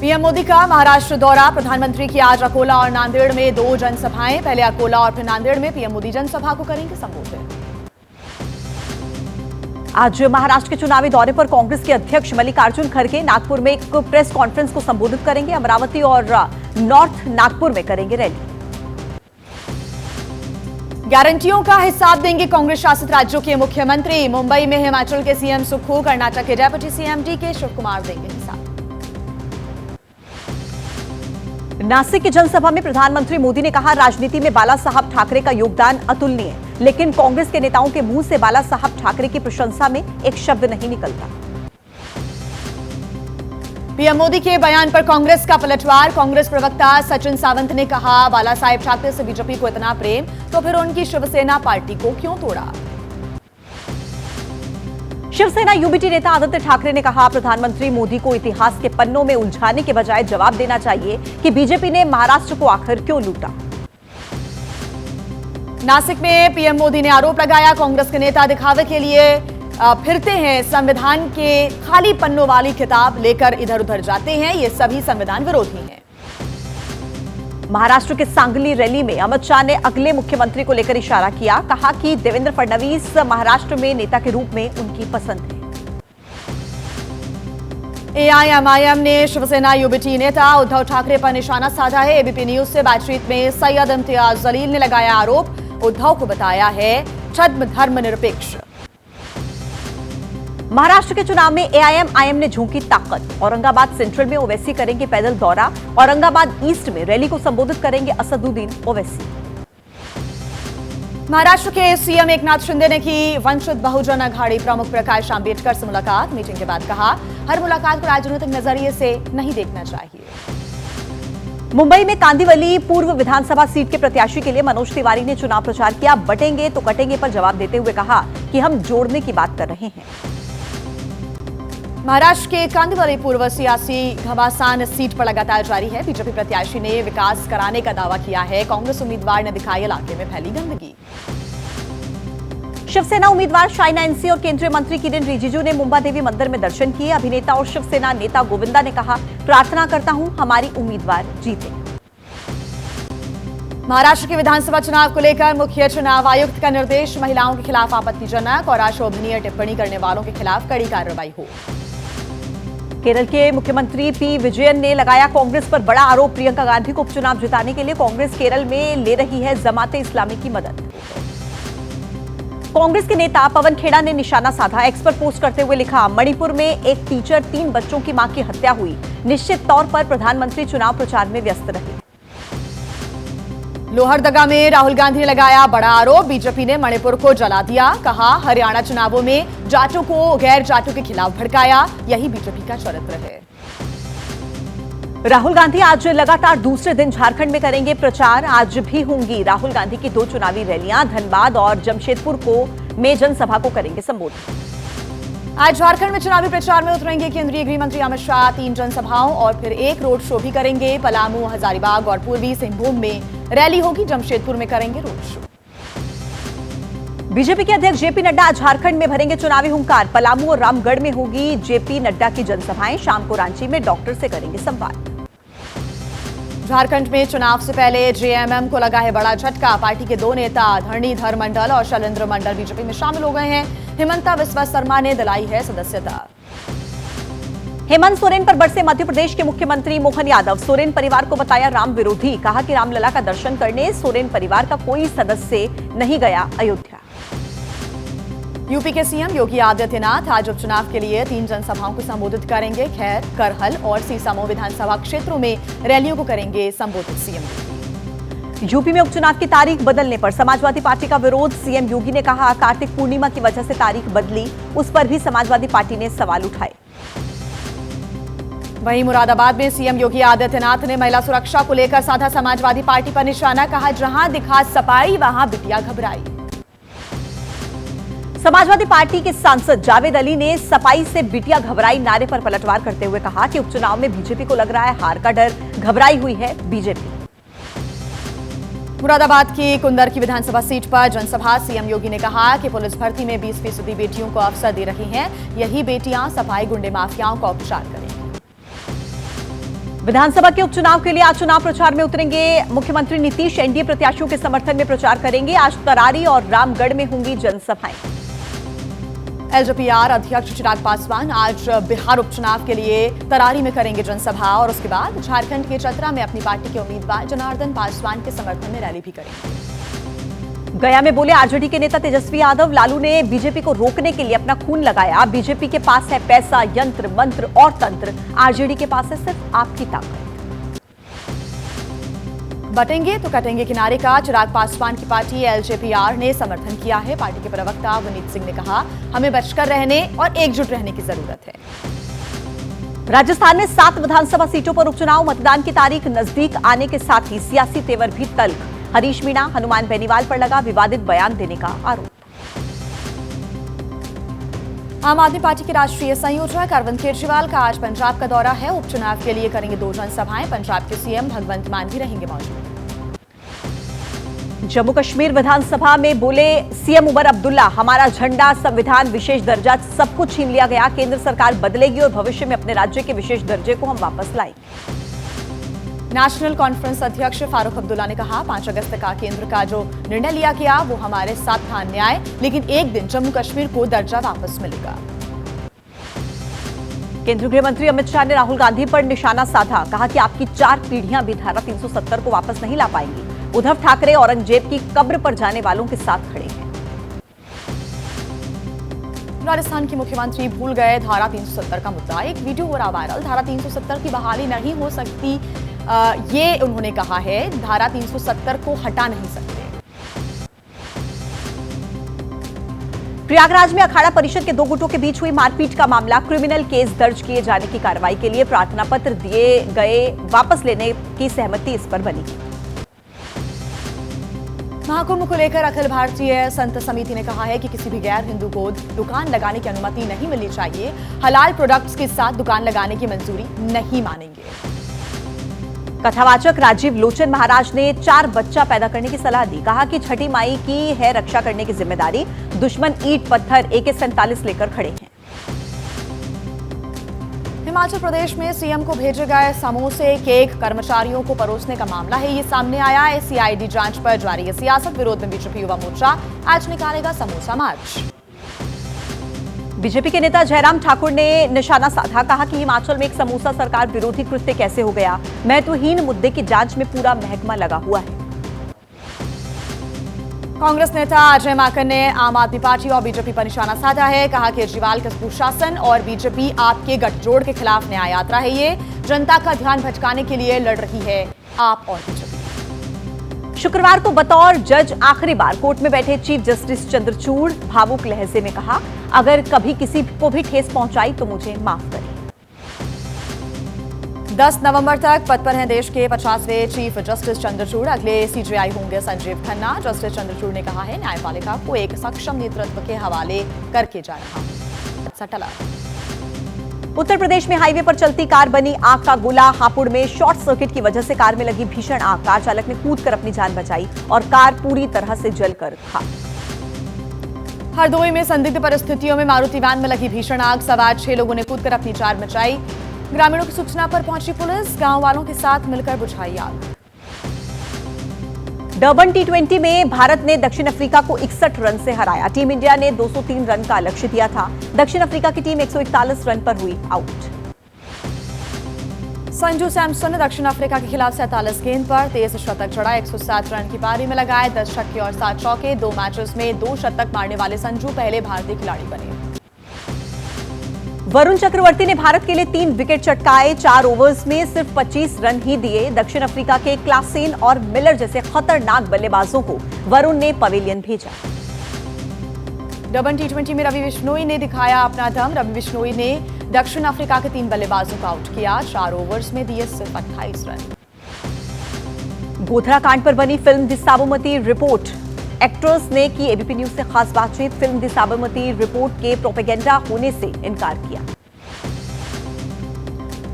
PM Modi का महाराष्ट्र दौरा। प्रधानमंत्री की आज अकोला और नांदेड़ में 2 जनसभाएं। पहले अकोला और फिर नांदेड़ में पीएम मोदी जनसभा को करेंगे संबोधित। आज महाराष्ट्र के चुनावी दौरे पर कांग्रेस के अध्यक्ष मल्लिकार्जुन खड़गे नागपुर में एक प्रेस कॉन्फ्रेंस को संबोधित करेंगे। अमरावती और नॉर्थ नागपुर में करेंगे रैली। गारंटियों का हिसाब देंगे कांग्रेस शासित राज्यों के मुख्यमंत्री। मुंबई में हिमाचल के सीएम सुक्खू, कर्नाटक के डेप्यूटी सीएम डीके शिवकुमार देंगे हिसाब। नासिक की जनसभा में प्रधानमंत्री मोदी ने कहा, राजनीति में बाला साहब ठाकरे का योगदान अतुलनीय, लेकिन कांग्रेस के नेताओं के मुंह से बाला साहब ठाकरे की प्रशंसा में एक शब्द नहीं निकलता। पीएम मोदी के बयान पर कांग्रेस का पलटवार। कांग्रेस प्रवक्ता सचिन सावंत ने कहा, बाला साहेब ठाकरे से बीजेपी को इतना प्रेम तो फिर उनकी शिवसेना पार्टी को क्यों तोड़ा। शिवसेना यूबीटी नेता आदित्य ठाकरे ने कहा, प्रधानमंत्री मोदी को इतिहास के पन्नों में उलझाने के बजाय जवाब देना चाहिए कि बीजेपी ने महाराष्ट्र को आखिर क्यों लूटा। नासिक में पीएम मोदी ने आरोप लगाया, कांग्रेस के नेता दिखावे के लिए फिरते हैं, संविधान के खाली पन्नों वाली किताब लेकर इधर उधर जाते हैं, ये सभी संविधान विरोधी हैं। महाराष्ट्र के सांगली रैली में अमित शाह ने अगले मुख्यमंत्री को लेकर इशारा किया, कहा कि देवेंद्र फडणवीस महाराष्ट्र में नेता के रूप में उनकी पसंद है। एआईएमआईएम ने शिवसेना यूबीटी नेता उद्धव ठाकरे पर निशाना साधा है। एबीपी न्यूज से बातचीत में सैयद इम्तियाज जलील ने लगाया आरोप, उद्धव को बताया है छद्म धर्मनिरपेक्ष। महाराष्ट्र के चुनाव में एआईएमआईएम ने झोंकी ताकत। औरंगाबाद सेंट्रल में ओवैसी करेंगे पैदल दौरा। औरंगाबाद ईस्ट में रैली को संबोधित करेंगे असदुद्दीन ओवैसी। महाराष्ट्र के सीएम एकनाथ शिंदे ने की वंचित बहुजन अघाड़ी प्रमुख प्रकाश आंबेडकर से मुलाकात। मीटिंग के बाद कहा, हर मुलाकात को राजनीतिक नजरिए से नहीं देखना चाहिए। मुंबई में कांदिवली पूर्व विधानसभा सीट के प्रत्याशी के लिए मनोज तिवारी ने चुनाव प्रचार किया। बटेंगे तो कटेंगे पर जवाब देते हुए कहा कि हम जोड़ने की बात कर रहे हैं। महाराष्ट्र के कांदिवली पूर्व सियासी घमासान सीट पर लगातार जारी है। बीजेपी प्रत्याशी ने विकास कराने का दावा किया है। कांग्रेस उम्मीदवार ने दिखाई इलाके में फैली गंदगी। शिवसेना उम्मीदवार शाइना एनसी और केंद्रीय मंत्री किरेन रिजिजू ने मुंबा देवी मंदिर में दर्शन किए। अभिनेता और शिवसेना नेता गोविंदा ने कहा, प्रार्थना करता हूं हमारी उम्मीदवार जीते। महाराष्ट्र के विधानसभा चुनाव को लेकर मुख्य चुनाव आयुक्त का निर्देश, महिलाओं के खिलाफ आपत्तिजनक और अशोभनीय टिप्पणी करने वालों के खिलाफ कड़ी कार्रवाई हो। केरल के मुख्यमंत्री पी विजयन ने लगाया कांग्रेस पर बड़ा आरोप, प्रियंका गांधी को उपचुनाव जिताने के लिए कांग्रेस केरल में ले रही है जमाते इस्लामी की मदद। कांग्रेस के नेता पवन खेड़ा ने निशाना साधा। एक्स पर पोस्ट करते हुए लिखा, मणिपुर में एक टीचर 3 बच्चों की मां की हत्या हुई। निश्चित तौर पर प्रधानमंत्री चुनाव प्रचार में व्यस्त रहे। लोहरदगा में राहुल गांधी ने लगाया बड़ा आरोप, बीजेपी ने मणिपुर को जला दिया। कहा, हरियाणा चुनावों में जाटों को गैर जाटों के खिलाफ भड़काया, यही बीजेपी का चरित्र है। राहुल गांधी आज लगातार दूसरे दिन झारखंड में करेंगे प्रचार। आज भी होंगी राहुल गांधी की 2 चुनावी रैलियां। धनबाद और जमशेदपुर में जनसभा को करेंगे संबोधित। आज झारखंड में चुनावी प्रचार में उतरेंगे केंद्रीय गृह मंत्री अमित शाह। 3 जनसभाओं और फिर एक रोड शो भी करेंगे। पलामू, हजारीबाग और पूर्वी सिंहभूम में रैली होगी। जमशेदपुर में करेंगे रोड शो। बीजेपी के अध्यक्ष जेपी नड्डा आज झारखंड में भरेंगे चुनावी हुंकार। पलामू और रामगढ़ में होगी जेपी नड्डा की जनसभाएं। शाम को रांची में डॉक्टर से करेंगे संवाद। झारखंड में चुनाव से पहले जेएमएम को लगा है बड़ा झटका। पार्टी के 2 नेता धरणीधर मंडल और शैलेंद्र मंडल बीजेपी में शामिल हो गए हैं। हिमंता बिस्वा शर्मा ने दिलाई है सदस्यता। हेमंत सोरेन पर बरसे मध्य प्रदेश के मुख्यमंत्री मोहन यादव। सोरेन परिवार को बताया राम विरोधी। कहा कि रामलला का दर्शन करने सोरेन परिवार का कोई सदस्य नहीं गया अयोध्या। यूपी के सीएम योगी आदित्यनाथ आज उपचुनाव के लिए 3 जनसभाओं को संबोधित करेंगे। खैर, करहल और सीसामऊ विधानसभा क्षेत्रों में रैलियों को करेंगे संबोधित सीएम। यूपी में उपचुनाव की तारीख बदलने पर समाजवादी पार्टी का विरोध। सीएम योगी ने कहा, कार्तिक पूर्णिमा की वजह से तारीख बदली, उस पर भी समाजवादी पार्टी ने सवाल उठाए। वहीं मुरादाबाद में सीएम योगी आदित्यनाथ ने महिला सुरक्षा को लेकर साधा समाजवादी पार्टी पर निशाना। कहा, जहां दिखा सफाई वहां बिटिया घबराई। समाजवादी पार्टी के सांसद जावेद अली ने सफाई से बिटिया घबराई नारे पर पलटवार करते हुए कहा कि उपचुनाव में बीजेपी को लग रहा है हार का डर, घबराई हुई है बीजेपी। मुरादाबाद की कुंदर की विधानसभा सीट पर जनसभा। सीएम योगी ने कहा कि पुलिस भर्ती में 20% बेटियों को अवसर दे रही हैं। यही बेटियां सफाई गुंडे माफियाओं का उपचार करेंगी। विधानसभा के उपचुनाव के लिए आज चुनाव प्रचार में उतरेंगे मुख्यमंत्री नीतीश। एनडीए प्रत्याशियों के समर्थन में प्रचार करेंगे। आज तरारी और रामगढ़ में होंगी जनसभाएं। एलजेपीआर अध्यक्ष चिराग पासवान आज बिहार उपचुनाव के लिए तरारी में करेंगे जनसभा और उसके बाद झारखंड के चतरा में अपनी पार्टी के उम्मीदवार जनार्दन पासवान के समर्थन में रैली भी करेंगे। गया में बोले आरजेडी के नेता तेजस्वी यादव, लालू ने बीजेपी को रोकने के लिए अपना खून लगाया। बीजेपी के पास है पैसा, यंत्र, मंत्र और तंत्र, आरजेडी के पास है सिर्फ आपकी ताकत। बटेंगे तो कटेंगे किनारे का चिराग पासवान की पार्टी एलजेपीआर ने समर्थन किया है। पार्टी के प्रवक्ता विनीत सिंह ने कहा, हमें बचकर रहने और एकजुट रहने की जरूरत है। राजस्थान में 7 विधानसभा सीटों पर उपचुनाव। मतदान की तारीख नजदीक आने के साथ ही सियासी तेवर भी तल्ख। हरीश मीणा, हनुमान बेनीवाल पर लगा विवादित बयान देने का आरोप। आम आदमी पार्टी के राष्ट्रीय संयोजक अरविंद केजरीवाल का आज पंजाब का दौरा है। उपचुनाव के लिए करेंगे 2 जनसभाएं। पंजाब के सीएम भगवंत मान भी रहेंगे मौजूद। जम्मू कश्मीर विधानसभा में बोले सीएम उमर अब्दुल्ला, हमारा झंडा, संविधान, विशेष दर्जा सब कुछ छीन लिया गया। केंद्र सरकार बदलेगी और भविष्य में अपने राज्य के विशेष दर्जे को हम वापस लाएंगे। नेशनल कॉन्फ्रेंस अध्यक्ष फारूक अब्दुल्ला ने कहा, 5 अगस्त का केंद्र का जो निर्णय लिया गया वो हमारे साथ था अन्याय, लेकिन एक दिन जम्मू कश्मीर को दर्जा वापस मिलेगा। केंद्रीय गृह मंत्री अमित शाह ने राहुल गांधी पर निशाना साधा। कहा कि आपकी 4 पीढ़ियां भी धारा 370 को वापस नहीं ला पाएंगी। उद्धव ठाकरे औरंगजेब की कब्र पर जाने वालों के साथ खड़े हैं। राजस्थान के मुख्यमंत्री भूल गए धारा 370 का मुद्दा। एक वीडियो हो रहा वायरल। धारा 370 की बहाली नहीं हो सकती, ये उन्होंने कहा है। धारा 370 को हटा नहीं सकते। प्रयागराज में अखाड़ा परिषद के 2 गुटों के बीच हुई मारपीट का मामला। क्रिमिनल केस दर्ज किए जाने की कार्रवाई के लिए प्रार्थना पत्र दिए गए, वापस लेने की सहमति इस पर बनी। महाकुंभ को लेकर अखिल भारतीय संत समिति ने कहा है कि किसी भी गैर हिंदू को दुकान लगाने की अनुमति नहीं मिलनी चाहिए। हलाल प्रोडक्ट्स के साथ दुकान लगाने की मंजूरी नहीं मानेंगे। कथावाचक राजीव लोचन महाराज ने 4 बच्चा पैदा करने की सलाह दी। कहा कि छठी माई की है रक्षा करने की जिम्मेदारी। दुश्मन ईंट पत्थर AK-47 लेकर खड़े हैं। हिमाचल प्रदेश में सीएम को भेजे गए समोसे, केक कर्मचारियों को परोसने का मामला है। ये सामने आया है। CID जांच पर जारी है सियासत। विरोध में बीजेपी युवा मोर्चा आज निकालेगा समोसा मार्च। बीजेपी के नेता जयराम ठाकुर ने निशाना साधा। कहा कि हिमाचल में एक समोसा सरकार विरोधी कृत्य कैसे हो गया। महत्वहीन मुद्दे की जांच में पूरा महकमा लगा हुआ है। कांग्रेस नेता अजय माकन ने आम आदमी पार्टी और बीजेपी पर निशाना साधा है। कहा केजरीवाल का कुशासन और बीजेपी आपके गठजोड़ के खिलाफ न्याय यात्रा है। ये जनता का ध्यान भटकाने के लिए लड़ रही है आप और बीजेपी। शुक्रवार को बतौर जज आखिरी बार कोर्ट में बैठे चीफ जस्टिस चंद्रचूड़ भावुक लहजे में कहा, अगर कभी किसी को भी ठेस पहुंचाई तो मुझे माफ करें। 10 नवंबर तक पद पर हैं देश के 50वें चीफ जस्टिस चंद्रचूड़। अगले CJI होंगे संजीव खन्ना। जस्टिस चंद्रचूड़ ने कहा है, न्यायपालिका को एक सक्षम नेतृत्व के हवाले करके जा रहा सटला। उत्तर प्रदेश में हाईवे पर चलती कार बनी आग का गोला। हापुड़ में शॉर्ट सर्किट की वजह से कार में लगी भीषण आग। कार चालक ने कूदकर अपनी जान बचाई और कार पूरी तरह से जलकर खाक। हरदोई में संदिग्ध परिस्थितियों में मारुति वैन में लगी भीषण आग। सवार 6 लोगों ने कूदकर अपनी जान बचाई। ग्रामीणों की सूचना पर पहुंची पुलिस गांव वालों के साथ मिलकर बुझाई आग। डर्बन T20 में भारत ने दक्षिण अफ्रीका को 61 रन से हराया। टीम इंडिया ने 203 रन का लक्ष्य दिया था। दक्षिण अफ्रीका की टीम 141 रन पर हुई आउट। संजू सैमसन ने दक्षिण अफ्रीका के खिलाफ 47 गेंद पर 23 शतक जड़ा। 107 रन की पारी में लगाए 10 छक्के और 7 चौके। 2 मैचेस में 2 शतक मारने वाले संजू पहले भारतीय खिलाड़ी बने। वरुण चक्रवर्ती ने भारत के लिए 3 विकेट चटकाए। 4 ओवर्स में सिर्फ 25 रन ही दिए। दक्षिण अफ्रीका के क्लासेन और मिलर जैसे खतरनाक बल्लेबाजों को वरुण ने पवेलियन भेजा। डर्बन T20 में रवि बिश्नोई ने दिखाया अपना दम। रवि बिश्नोई ने दक्षिण अफ्रीका के 3 बल्लेबाजों को आउट किया। 4 ओवर्स में दिए सिर्फ 28 रन। गोधरा कांड पर बनी film the Sabarmati report. Actress ने की एबीपी न्यूज से खास बातचीत। फिल्म द साबरमती रिपोर्ट के प्रोपेगेंडा होने से इनकार किया।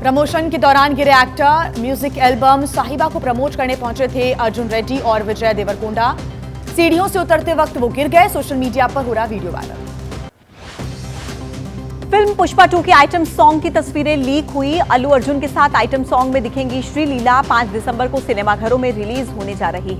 प्रमोशन के दौरान गिरे एक्टर। म्यूजिक एल्बम साहिबा को प्रमोट करने पहुंचे थे अर्जुन रेड्डी और विजय देवरकोंडा। सीढ़ियों से उतरते वक्त वो गिर गए। सोशल मीडिया पर हो रहा वीडियो वायरल। फिल्म पुष्पा 2 के आइटम सॉन्ग की तस्वीरें लीक हुई। अल्लू अर्जुन के साथ आइटम सॉन्ग में दिखेंगी श्रीलीला। 5 दिसंबर को सिनेमाघरों में रिलीज होने जा रही है।